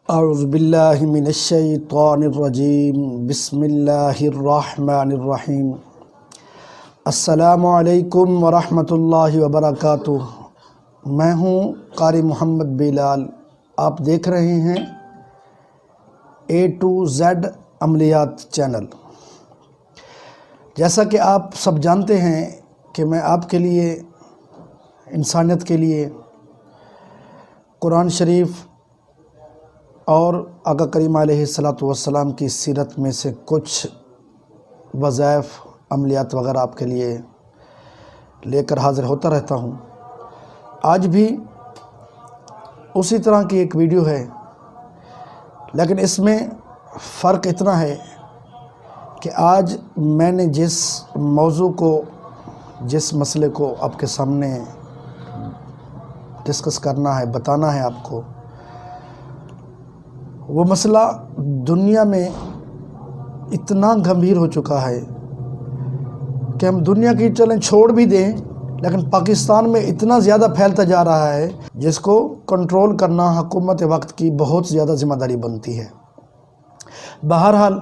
اعوذ باللہ من الشیطان الرجیم بسم اللہ الرحمن الرحیم۔ السلام علیکم ورحمۃ اللہ وبرکاتہ۔ میں ہوں قاری محمد بلال۔ آپ دیکھ رہے ہیں A to Z عملیات چینل۔ جیسا کہ آپ سب جانتے ہیں کہ میں آپ کے لیے، انسانیت کے لیے قرآن شریف اور آقا کریم علیہ الصلاۃ والسلام کی سیرت میں سے کچھ وظائف، عملیات وغیرہ آپ کے لیے لے کر حاضر ہوتا رہتا ہوں۔ آج بھی اسی طرح کی ایک ویڈیو ہے، لیکن اس میں فرق اتنا ہے کہ آج میں نے جس موضوع کو، جس مسئلے کو آپ کے سامنے ڈسکس کرنا ہے، بتانا ہے آپ کو، وہ مسئلہ دنیا میں اتنا گمبھیر ہو چکا ہے کہ ہم دنیا کی چلیں چھوڑ بھی دیں، لیکن پاکستان میں اتنا زیادہ پھیلتا جا رہا ہے جس کو کنٹرول کرنا حکومت وقت کی بہت زیادہ ذمہ داری بنتی ہے۔ بہرحال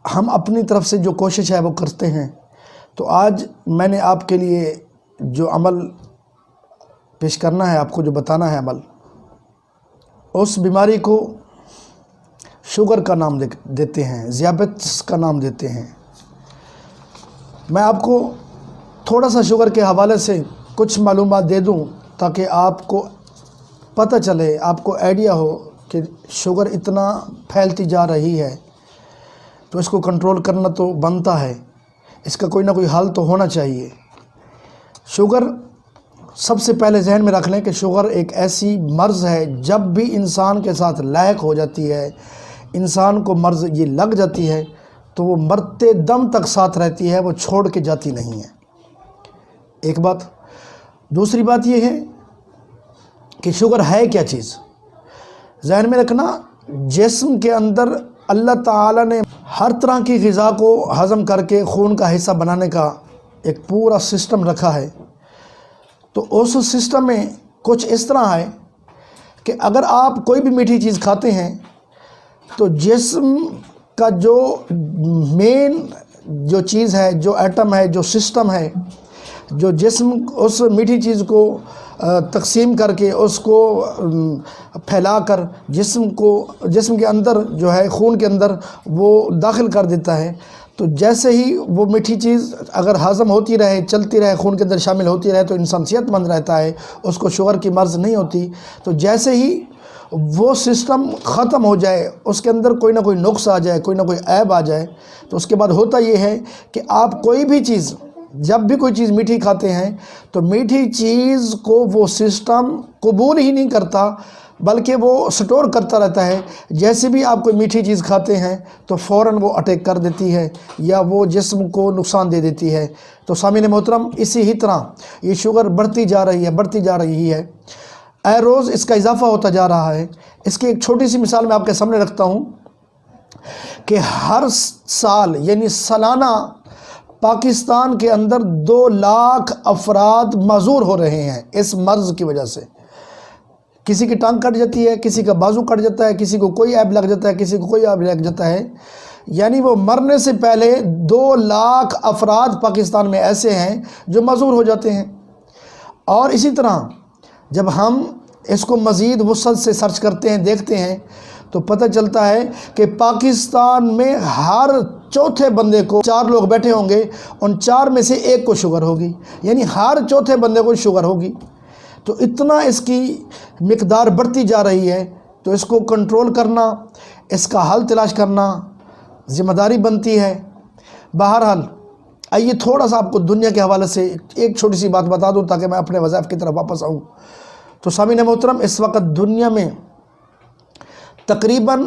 ہم اپنی طرف سے جو کوشش ہے وہ کرتے ہیں۔ تو آج میں نے آپ کے لیے جو عمل پیش کرنا ہے، آپ کو جو بتانا ہے عمل، اس بیماری کو شوگر کا نام دیتے ہیں، ذیابیطس کا نام دیتے ہیں۔ میں آپ کو تھوڑا سا شوگر کے حوالے سے کچھ معلومات دے دوں تاکہ آپ کو پتہ چلے، آپ کو آئیڈیا ہو کہ شوگر اتنا پھیلتی جا رہی ہے تو اس کو کنٹرول کرنا تو بنتا ہے، اس کا کوئی نہ کوئی حل تو ہونا چاہیے۔ شوگر، سب سے پہلے ذہن میں رکھ لیں کہ شوگر ایک ایسی مرض ہے، جب بھی انسان کے ساتھ لاحق ہو جاتی ہے، انسان کو مرض یہ لگ جاتی ہے تو وہ مرتے دم تک ساتھ رہتی ہے، وہ چھوڑ کے جاتی نہیں ہے۔ ایک بات۔ دوسری بات یہ ہے کہ شوگر ہے کیا چیز، ذہن میں رکھنا، جسم کے اندر اللہ تعالیٰ نے ہر طرح کی غذا کو ہضم کر کے خون کا حصہ بنانے کا ایک پورا سسٹم رکھا ہے۔ تو اس سسٹم میں کچھ اس طرح ہے کہ اگر آپ کوئی بھی میٹھی چیز کھاتے ہیں تو جسم کا جو مین جو چیز ہے، جو ایٹم ہے، جو سسٹم ہے، جو جسم اس میٹھی چیز کو تقسیم کر کے اس کو پھیلا کر جسم کے اندر جو ہے، خون کے اندر وہ داخل کر دیتا ہے، تو جیسے ہی وہ میٹھی چیز اگر ہضم ہوتی رہے، چلتی رہے، خون کے اندر شامل ہوتی رہے تو انسان صحت مند رہتا ہے، اس کو شوگر کی مرض نہیں ہوتی۔ تو جیسے ہی وہ سسٹم ختم ہو جائے، اس کے اندر کوئی نہ کوئی نقص آ جائے، کوئی نہ کوئی عیب آ جائے، تو اس کے بعد ہوتا یہ ہے کہ آپ کوئی بھی چیز، جب بھی کوئی چیز میٹھی کھاتے ہیں تو میٹھی چیز کو وہ سسٹم قبول ہی نہیں کرتا، بلکہ وہ سٹور کرتا رہتا ہے۔ جیسے بھی آپ کوئی میٹھی چیز کھاتے ہیں تو فوراً وہ اٹیک کر دیتی ہے یا وہ جسم کو نقصان دے دیتی ہے۔ تو سامعین محترم، اسی ہی طرح یہ شوگر بڑھتی جا رہی ہے، اے روز اس کا اضافہ ہوتا جا رہا ہے۔ اس کی ایک چھوٹی سی مثال میں آپ کے سامنے رکھتا ہوں کہ ہر سال، یعنی سالانہ، پاکستان کے اندر 2 لاکھ افراد معذور ہو رہے ہیں اس مرض کی وجہ سے۔ کسی کی ٹانگ کٹ جاتی ہے، کسی کا بازو کٹ جاتا ہے، کسی کو کوئی عیب لگ جاتا ہے، کسی کو کوئی عیب لگ جاتا ہے، یعنی وہ مرنے سے پہلے 2 لاکھ افراد پاکستان میں ایسے ہیں جو معذور ہو جاتے ہیں۔ اور اسی طرح جب ہم اس کو مزید وسعت سے سرچ کرتے ہیں، دیکھتے ہیں، تو پتہ چلتا ہے کہ پاکستان میں ہر چوتھے بندے کو 4 لوگ بیٹھے ہوں گے، ان 4 میں سے 1 کو شوگر ہوگی، یعنی ہر چوتھے بندے کو شوگر ہوگی۔ تو اتنا اس کی مقدار بڑھتی جا رہی ہے، تو اس کو کنٹرول کرنا، اس کا حل تلاش کرنا ذمہ داری بنتی ہے۔ بہرحال آئیے تھوڑا سا آپ کو دنیا کے حوالے سے ایک چھوٹی سی بات بتا دوں تاکہ میں اپنے وظائف کی طرف واپس آؤں۔ تو سامعین محترم، اس وقت دنیا میں تقریباً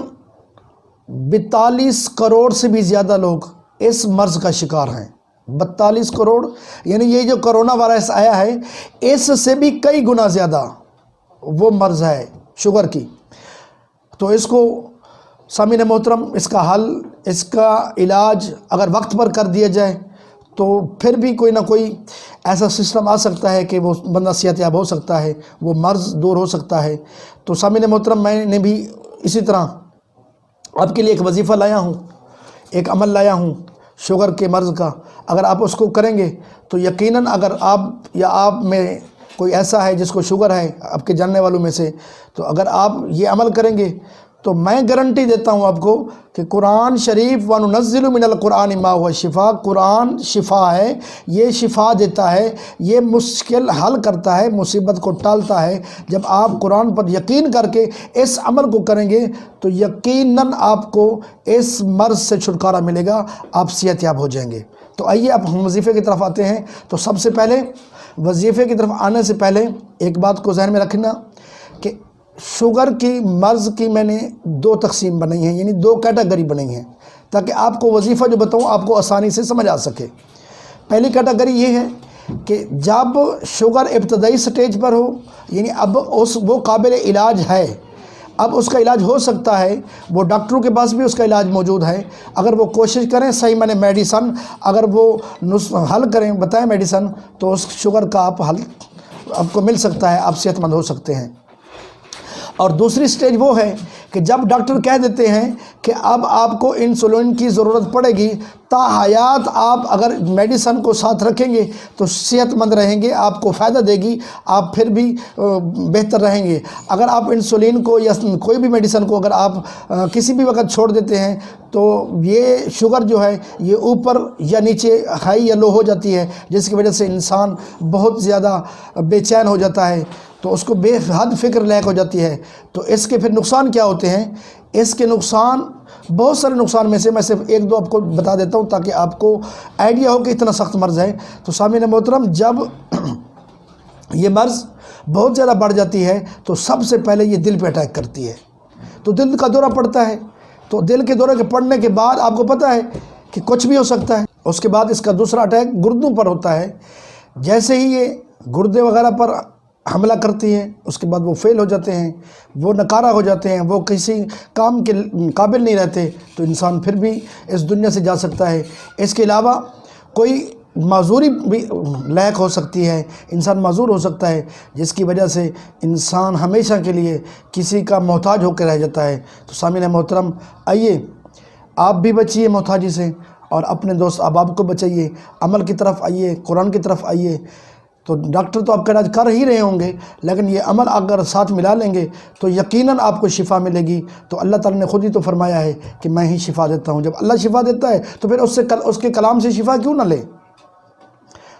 42 کروڑ سے بھی زیادہ لوگ اس مرض کا شکار ہیں۔ 42 کروڑ، یعنی یہ جو کرونا وائرس آیا ہے، اس سے بھی کئی گنا زیادہ وہ مرض ہے شوگر کی۔ تو اس کو سامعین محترم، اس کا حل، اس کا علاج اگر وقت پر کر دیا جائے تو پھر بھی کوئی نہ کوئی ایسا سسٹم آ سکتا ہے کہ وہ بندہ صحت یاب ہو سکتا ہے، وہ مرض دور ہو سکتا ہے۔ تو سامعین محترم، میں نے بھی اسی طرح آپ کے لیے ایک وظیفہ لایا ہوں، ایک عمل لایا ہوں شوگر کے مرض کا، اگر آپ اس کو کریں گے تو یقیناً اگر آپ یا آپ میں کوئی ایسا ہے جس کو شوگر ہے آپ کے جاننے والوں میں سے، تو اگر آپ یہ عمل کریں گے تو میں گارنٹی دیتا ہوں آپ کو کہ قرآن شریف وَنُنَزِّلُ مِنَ الْقُرْآنِ مَا هُوَ شِفَاء، قرآن شفا ہے، یہ شفا دیتا ہے، یہ مشکل حل کرتا ہے، مصیبت کو ٹالتا ہے۔ جب آپ قرآن پر یقین کر کے اس عمل کو کریں گے تو یقیناً آپ کو اس مرض سے چھٹکارا ملے گا، آپ صحت یاب ہو جائیں گے۔ تو آئیے اب ہم وظیفے کی طرف آتے ہیں۔ تو سب سے پہلے وظیفے کی طرف آنے سے پہلے ایک بات کو ذہن میں رکھنا کہ شوگر کی مرض کی میں نے دو تقسیم بنائی ہیں، یعنی دو کیٹیگری بنائی ہیں، تاکہ آپ کو وظیفہ جو بتاؤں آپ کو آسانی سے سمجھ آ سکے۔ پہلی کیٹیگری یہ ہے کہ جب شوگر ابتدائی سٹیج پر ہو، یعنی اب وہ قابل علاج ہے، اب اس کا علاج ہو سکتا ہے، وہ ڈاکٹروں کے پاس بھی اس کا علاج موجود ہے، اگر وہ کوشش کریں صحیح میں نے میڈیسن، اگر وہ حل کریں بتائیں میڈیسن، تو اس شوگر کا حل آپ کو مل سکتا ہے، آپ صحت مند ہو سکتے ہیں۔ اور دوسری سٹیج وہ ہے کہ جب ڈاکٹر کہہ دیتے ہیں کہ اب آپ کو انسولین کی ضرورت پڑے گی، تا حیات آپ اگر میڈیسن کو ساتھ رکھیں گے تو صحت مند رہیں گے، آپ کو فائدہ دے گی، آپ پھر بھی بہتر رہیں گے۔ اگر آپ انسولین کو یا کوئی بھی میڈیسن کو اگر آپ کسی بھی وقت چھوڑ دیتے ہیں تو یہ شوگر جو ہے یہ اوپر یا نیچے ہائی یا لو ہو جاتی ہے، جس کی وجہ سے انسان بہت زیادہ بے چین ہو جاتا ہے، تو اس کو بے حد فکر لیک ہو جاتی ہے۔ تو اس کے پھر نقصان کیا ہوتے ہیں؟ اس کے نقصان بہت سارے نقصان میں سے میں صرف ایک دو آپ کو بتا دیتا ہوں تاکہ آپ کو آئیڈیا ہو کہ اتنا سخت مرض ہے۔ تو سامعین محترم، جب یہ مرض بہت زیادہ بڑھ جاتی ہے تو سب سے پہلے یہ دل پہ اٹیک کرتی ہے، تو دل کا دورہ پڑتا ہے۔ تو دل کے دورے کے پڑنے کے بعد آپ کو پتہ ہے کہ کچھ بھی ہو سکتا ہے۔ اس کے بعد اس کا دوسرا اٹیک گردوں پر ہوتا ہے۔ جیسے ہی یہ گردے وغیرہ پر حملہ کرتی ہے اس کے بعد وہ فیل ہو جاتے ہیں، وہ نکارہ ہو جاتے ہیں، وہ کسی کام کے قابل نہیں رہتے، تو انسان پھر بھی اس دنیا سے جا سکتا ہے۔ اس کے علاوہ کوئی معذوری بھی لاحق ہو سکتی ہے، انسان معذور ہو سکتا ہے، جس کی وجہ سے انسان ہمیشہ کے لیے کسی کا محتاج ہو کے رہ جاتا ہے۔ تو سامعین محترم، آئیے آپ بھی بچیے محتاجی سے اور اپنے دوست احباب کو بچائیے، عمل کی طرف آئیے، قرآن کی طرف آئیے۔ تو ڈاکٹر تو آپ کا علاج کر ہی رہے ہوں گے، لیکن یہ عمل اگر ساتھ ملا لیں گے تو یقیناً آپ کو شفا ملے گی۔ تو اللہ تعالیٰ نے خود ہی تو فرمایا ہے کہ میں ہی شفا دیتا ہوں۔ جب اللہ شفا دیتا ہے تو پھر اس کے کلام سے شفا کیوں نہ لے؟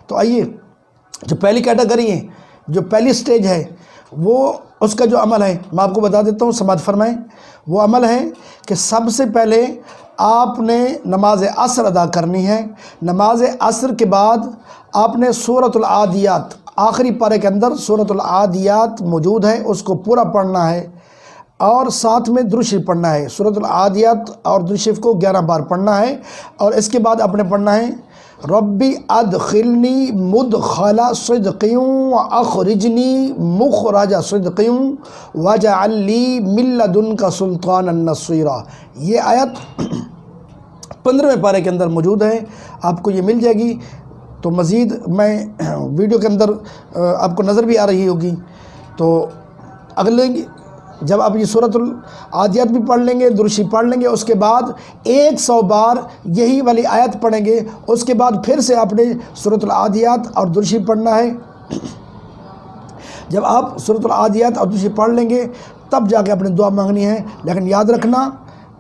تو آئیے، جو پہلی کیٹیگری ہے، جو پہلی سٹیج ہے، وہ اس کا جو عمل ہے میں آپ کو بتا دیتا ہوں، سماعت فرمائیں۔ وہ عمل ہے کہ سب سے پہلے آپ نے نماز عصر ادا کرنی ہے۔ نماز عصر کے بعد آپ نے سورۃ العادیات، آخری پارے کے اندر سورۃ العادیات موجود ہے، اس کو پورا پڑھنا ہے اور ساتھ میں درود شریف پڑھنا ہے۔ سورۃ العادیات اور درود شریف کو 11 بار پڑھنا ہے، اور اس کے بعد آپ نے پڑھنا ہے ربی ادخلنی مدخل صدق واخرجنی مخرج صدق واجعل لی من لدنک سلطانا نصیرا۔ یہ آیت 15ویں پارے کے اندر موجود ہے، آپ کو یہ مل جائے گی۔ تو مزید میں ویڈیو کے اندر آپ کو نظر بھی آ رہی ہوگی۔ تو اگلے جب آپ یہ سورۃ العادیات بھی پڑھ لیں گے، درود شریف پڑھ لیں گے، اس کے بعد 100 بار یہی والی آیت پڑھیں گے، اس کے بعد پھر سے آپ نے سورۃ العادیات اور درود شریف پڑھنا ہے۔ جب آپ سورۃ العادیات اور درود شریف پڑھ لیں گے تب جا کے اپنے دعا مانگنی ہے، لیکن یاد رکھنا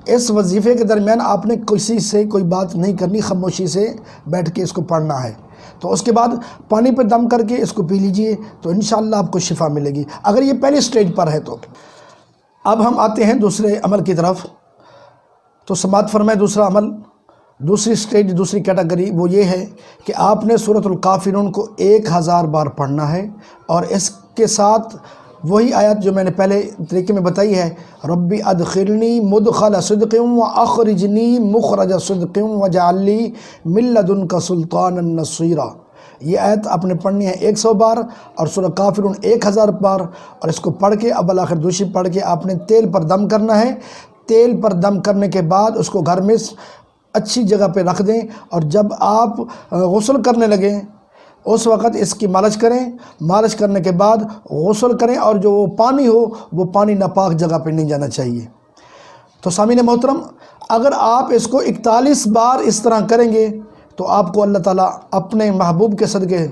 اس وظیفے کے درمیان آپ نے کسی سے کوئی بات نہیں کرنی، خاموشی سے بیٹھ کے اس کو پڑھنا ہے۔ تو اس کے بعد پانی پہ دم کر کے اس کو پی لیجئے تو انشاءاللہ آپ کو شفا ملے گی، اگر یہ پہلی سٹیج پر ہے تو۔ اب ہم آتے ہیں دوسرے عمل کی طرف۔ تو سماعت فرمائے، دوسرا عمل، دوسری سٹیج، دوسری کیٹیگری وہ یہ ہے کہ آپ نے سورۃ الکافرون کو 1000 بار پڑھنا ہے، اور اس کے ساتھ وہی آیت جو میں نے پہلے طریقے میں بتائی ہے، ربی ادخلنی مدخل صدق واخرجنی مخرج صدق واجعل لی من لدنک سلطانا نصیرا۔ یہ آیت آپ نے پڑھنی ہے 100 بار، اور سورہ کافرون 1000 بار، اور اس کو پڑھ کے اب بالآخر درود شریف پڑھ کے آپ نے تیل پر دم کرنا ہے۔ تیل پر دم کرنے کے بعد اس کو گھر میں اچھی جگہ پہ رکھ دیں، اور جب آپ غسل کرنے لگیں اس وقت اس کی مالش کریں۔ مالش کرنے کے بعد غسل کریں، اور جو وہ پانی ہو وہ پانی ناپاک جگہ پہ نہیں جانا چاہیے۔ تو سامعین محترم، اگر آپ اس کو 41 بار اس طرح کریں گے تو آپ کو اللہ تعالیٰ اپنے محبوب کے صدقے،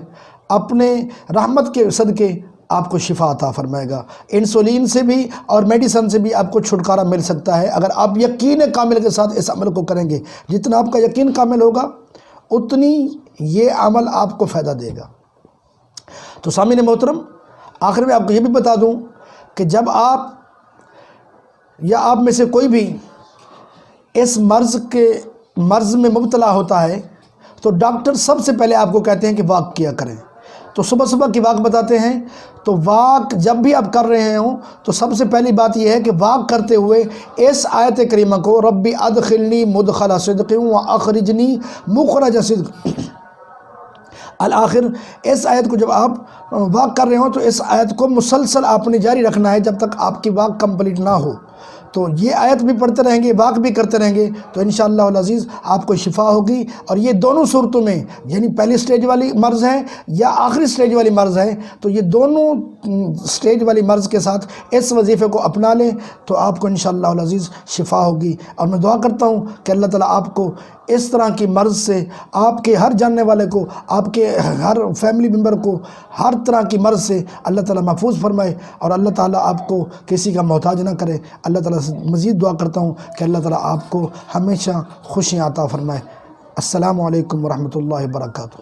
اپنے رحمت کے صدقے آپ کو شفا عطا فرمائے گا۔ انسولین سے بھی اور میڈیسن سے بھی آپ کو چھٹکارا مل سکتا ہے اگر آپ یقین کامل کے ساتھ اس عمل کو کریں گے۔ جتنا آپ کا یقین کامل ہوگا اتنی یہ عمل آپ کو فائدہ دے گا۔ تو سامعین محترم، آخر میں آپ کو یہ بھی بتا دوں کہ جب آپ یا آپ میں سے کوئی بھی اس مرض میں مبتلا ہوتا ہے تو ڈاکٹر سب سے پہلے آپ کو کہتے ہیں کہ واک کیا کریں۔ تو صبح صبح کی واک بتاتے ہیں۔ تو واک جب بھی آپ کر رہے ہوں تو سب سے پہلی بات یہ ہے کہ واک کرتے ہوئے اس آیت کریمہ کو، ربی ادخلنی مدخل صدق واخرجنی مخرج صدق، الآخر، اس آیت کو جب آپ واک کر رہے ہوں تو اس آیت کو مسلسل آپ نے جاری رکھنا ہے جب تک آپ کی واک کمپلیٹ نہ ہو۔ تو یہ آیت بھی پڑھتے رہیں گے، واک بھی کرتے رہیں گے تو انشاءاللہ العزیز آپ کو شفا ہوگی۔ اور یہ دونوں صورتوں میں، یعنی پہلی سٹیج والی مرض ہے یا آخری سٹیج والی مرض ہے، تو یہ دونوں سٹیج والی مرض کے ساتھ اس وظیفے کو اپنا لیں تو آپ کو انشاءاللہ العزیز شفا ہوگی۔ اور میں دعا کرتا ہوں کہ اللہ تعالیٰ آپ کو اس طرح کی مرض سے، آپ کے ہر جاننے والے کو، آپ کے ہر فیملی ممبر کو ہر طرح کی مرض سے اللہ تعالیٰ محفوظ فرمائے اور اللہ تعالیٰ آپ کو کسی کا محتاج نہ کرے۔ اللہ تعالیٰ سے مزید دعا کرتا ہوں کہ اللہ تعالیٰ آپ کو ہمیشہ خوشیاں عطا فرمائے۔ السلام علیکم ورحمۃ اللہ وبرکاتہ۔